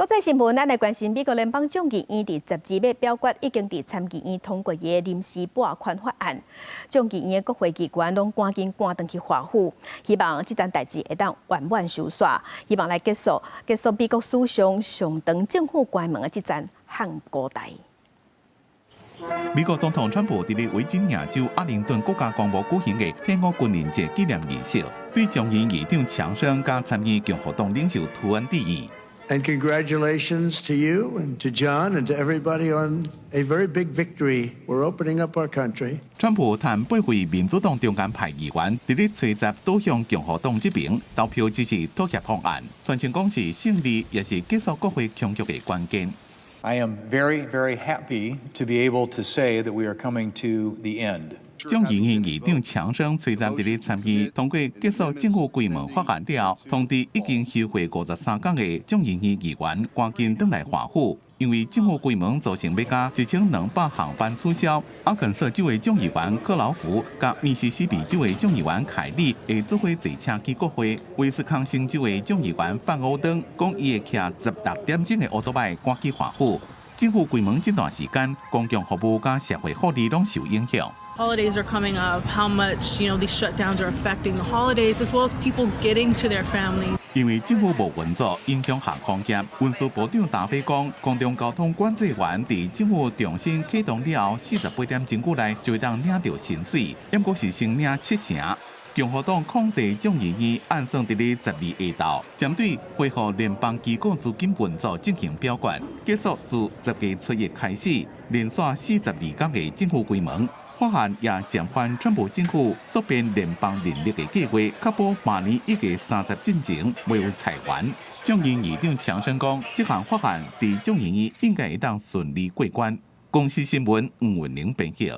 在新闻，咱来关心美国联邦众议院伫12月表决，已经伫参议院通过的临时拨款法案。众议院的国会议员拢赶紧赶回去华府，希望这件代志会当圆满收煞，希望来结束美国史上上长政府关门的这件汉古代。美国总统川普伫咧维吉尼亚州阿灵顿国家公墓举行的天国军人节纪念仪式，对众议院议长强生加参议共和党领袖涂恩致意。 And congratulations to you and to John and to everybody on a very big victory. We're opening up our country. 川普谈8位民主党中间派议员伫咧吹集倒向共和党这边投票支持妥协方案，全称讲是胜利，也是结束国会僵局的关键。 I am very, very happy to be able to say that we are coming to the end. 众议院议长强生吹站伫咧参议通过结束政府规模法案了，通知已经休会53天的众议院议员赶紧返来华府，因为政府规模造成要加1200航班取消。阿肯色州的众议员克劳福甲密西西比州的众议员凯利会做伙坐车去国会。威斯康星州的众议员范欧登讲，伊会骑16点钟的奥多拜赶去华府。政府规模这段时间，公共服务甲社会福利拢受影响。 Holidays are coming up. How much these shutdowns are affecting the holidays, as well as people getting to their families. 因为政府无运作，影响航空业。运输部长达菲讲，公共交通管制员伫政府重新启动了后，48点钟久内就会当领到薪水，不过是先领7成。共和党控制众议院按算伫咧12下昼，针对恢复联邦机构资金运作进行表决，结束自10月7日开始，连续42天的政府规模。 法案也减缓川普政府缩编联邦人力的计划，确保明年1月30进前未有裁员。众议院议长强生讲，这项法案伫众议院应该会当顺利过关。公司新闻黄文玲编辑。